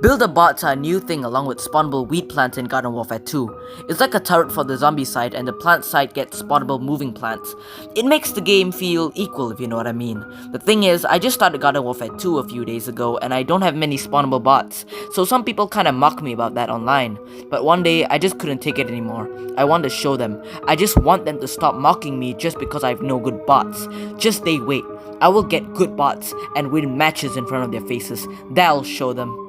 Builder bots are a new thing along with spawnable wheat plants in Garden Warfare 2. It's like a turret for the zombie side and the plant side gets spawnable moving plants. It makes the game feel equal, if you know what I mean. The thing is, I just started Garden Warfare 2 a few days ago and I don't have many spawnable bots, so some people kinda mock me about that online. But one day, I just couldn't take it anymore. I want to show them. I just want them to stop mocking me just because I have no good bots. Just they wait. I will get good bots and win matches in front of their faces. That'll show them.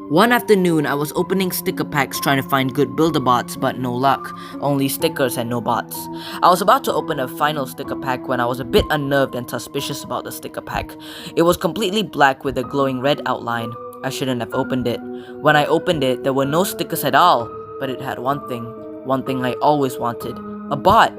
One afternoon, I was opening sticker packs trying to find good builder bots, but no luck. Only stickers and no bots. I was about to open a final sticker pack when I was a bit unnerved and suspicious about the sticker pack. It was completely black with a glowing red outline. I shouldn't have opened it. When I opened it, there were no stickers at all, but it had one thing I always wanted. A bot!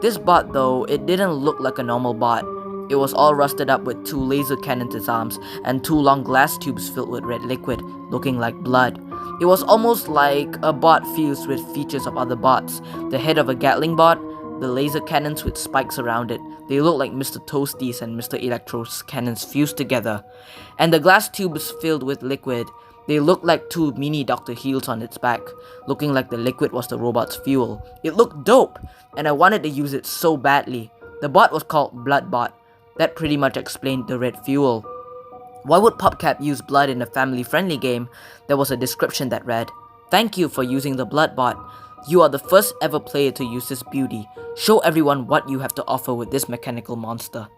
This bot though, it didn't look like a normal bot. It was all rusted up with 2 laser cannons in its arms and 2 long glass tubes filled with red liquid, looking like blood. It was almost like a bot fused with features of other bots. The head of a Gatling bot, the laser cannons with spikes around it. They looked like Mr. Toasties and Mr. Electro's cannons fused together. And the glass tubes filled with liquid. They looked like 2 mini Dr. Heels on its back, looking like the liquid was the robot's fuel. It looked dope, and I wanted to use it so badly. The bot was called Blood Bot. That pretty much explained the red fuel. Why would PopCap use blood in a family-friendly game? There was a description that read, "Thank you for using the blood bot. You are the first ever player to use this beauty. Show everyone what you have to offer with this mechanical monster."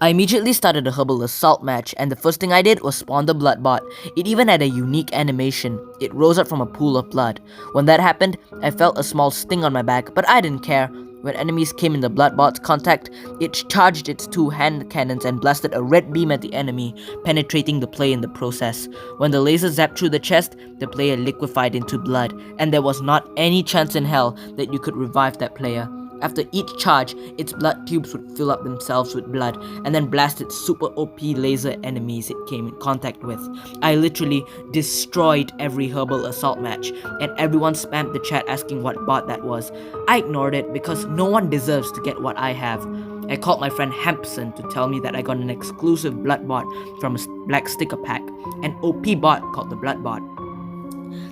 I immediately started a herbal assault match, and the first thing I did was spawn the blood bot. It even had a unique animation. It rose up from a pool of blood. When that happened, I felt a small sting on my back, but I didn't care. When enemies came in the blood bot's contact, it charged its 2 hand cannons and blasted a red beam at the enemy, penetrating the player in the process. When the laser zapped through the chest, the player liquefied into blood, and there was not any chance in hell that you could revive that player. After each charge, its blood tubes would fill up themselves with blood and then blast its super OP laser enemies it came in contact with. I literally destroyed every herbal assault match, and everyone spammed the chat asking what bot that was. I ignored it because no one deserves to get what I have. I called my friend Hampson to tell me that I got an exclusive blood bot from a black sticker pack, an OP bot called the blood bot.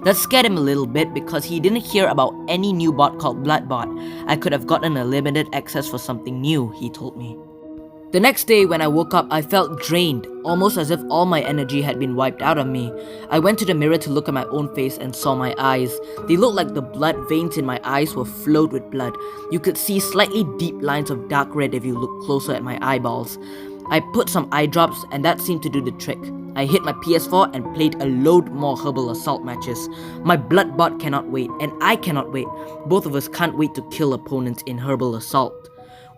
That scared him a little bit because he didn't hear about any new bot called Bloodbot. I could have gotten a limited access for something new, he told me. The next day when I woke up, I felt drained, almost as if all my energy had been wiped out of me. I went to the mirror to look at my own face and saw my eyes. They looked like the blood veins in my eyes were flowed with blood. You could see slightly deep lines of dark red if you look closer at my eyeballs. I put some eye drops and that seemed to do the trick. I hit my PS4 and played a load more herbal assault matches. My blood bot cannot wait, and I cannot wait. Both of us can't wait to kill opponents in herbal assault.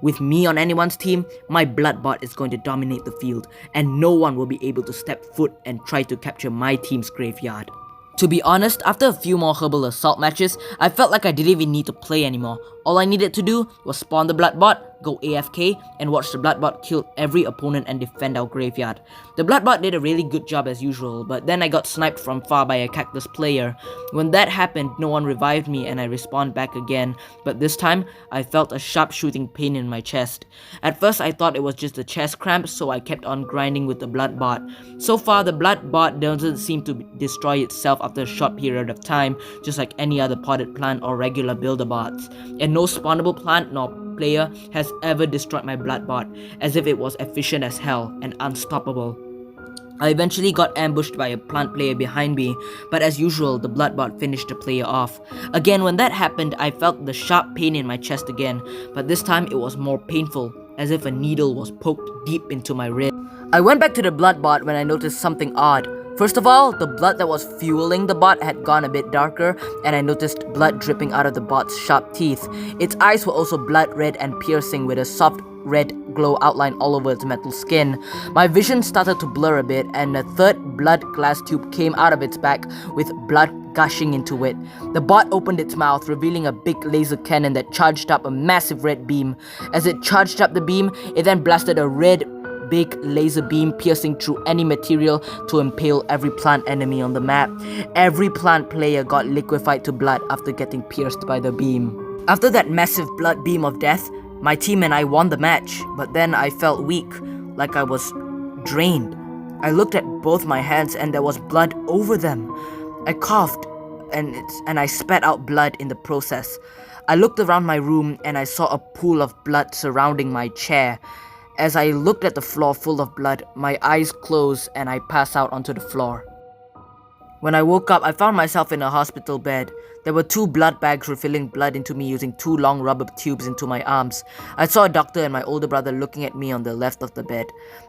With me on anyone's team, my blood bot is going to dominate the field, and no one will be able to step foot and try to capture my team's graveyard. To be honest, after a few more herbal assault matches, I felt like I didn't even need to play anymore. All I needed to do was spawn the blood bot, go AFK, and watch the blood bot kill every opponent and defend our graveyard. The blood bot did a really good job as usual, but then I got sniped from far by a cactus player. When that happened, no one revived me and I respawned back again, but this time, I felt a sharp shooting pain in my chest. At first I thought it was just a chest cramp, so I kept on grinding with the blood bot. So far, the blood bot doesn't seem to destroy itself after a short period of time, just like any other potted plant or regular builder bots. And no spawnable plant nor player has ever destroyed my blood bot, as if it was efficient as hell and unstoppable. I eventually got ambushed by a plant player behind me, but as usual, the blood bot finished the player off. Again, when that happened, I felt the sharp pain in my chest again, but this time it was more painful, as if a needle was poked deep into my rib. I went back to the blood bot when I noticed something odd. First of all, the blood that was fueling the bot had gone a bit darker, and I noticed blood dripping out of the bot's sharp teeth. Its eyes were also blood red and piercing with a soft red glow outline all over its metal skin. My vision started to blur a bit, and a third blood glass tube came out of its back with blood gushing into it. The bot opened its mouth, revealing a big laser cannon that charged up a massive red beam. As it charged up the beam, it then blasted a big laser beam piercing through any material to impale every plant enemy on the map. Every plant player got liquefied to blood after getting pierced by the beam. After that massive blood beam of death, my team and I won the match, but then I felt weak, like I was drained. I looked at both my hands and there was blood over them. I coughed and I spat out blood in the process. I looked around my room and I saw a pool of blood surrounding my chair. As I looked at the floor full of blood, my eyes closed and I passed out onto the floor. When I woke up, I found myself in a hospital bed. There were 2 blood bags refilling blood into me using 2 long rubber tubes into my arms. I saw a doctor and my older brother looking at me on the left of the bed.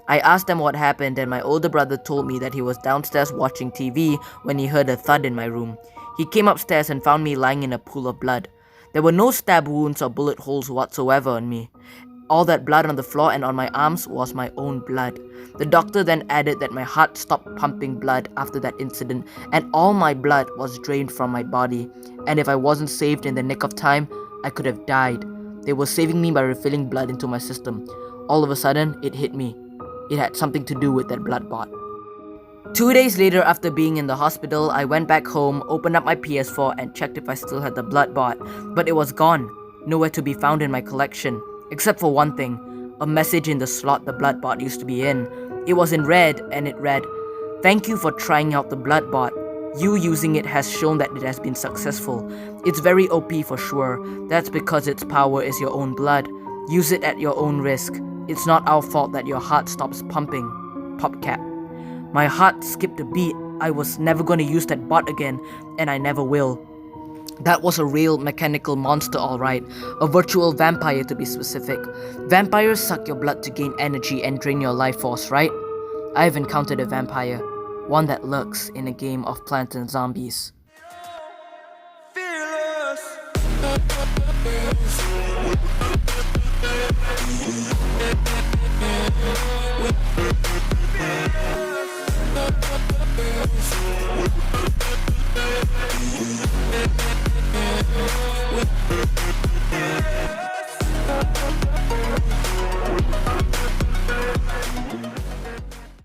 I asked them what happened and my older brother told me that he was downstairs watching TV when he heard a thud in my room. He came upstairs and found me lying in a pool of blood. There were no stab wounds or bullet holes whatsoever on me. All that blood on the floor and on my arms was my own blood. The doctor then added that my heart stopped pumping blood after that incident and all my blood was drained from my body. And if I wasn't saved in the nick of time, I could have died. They were saving me by refilling blood into my system. All of a sudden, it hit me. It had something to do with that blood bot. 2 days later, after being in the hospital, I went back home, opened up my PS4 and checked if I still had the blood bot. But it was gone. Nowhere to be found in my collection. Except for one thing, a message in the slot the blood bot used to be in. It was in red and it read, "Thank you for trying out the blood bot. You using it has shown that it has been successful. It's very OP for sure. That's because its power is your own blood. Use it at your own risk. It's not our fault that your heart stops pumping. PopCap." My heart skipped a beat. I was never gonna use that bot again, and I never will. That was a real mechanical monster, alright. A virtual vampire to be specific. Vampires suck your blood to gain energy and drain your life force, right? I've encountered a vampire. One that lurks in a game of Plants and Zombies.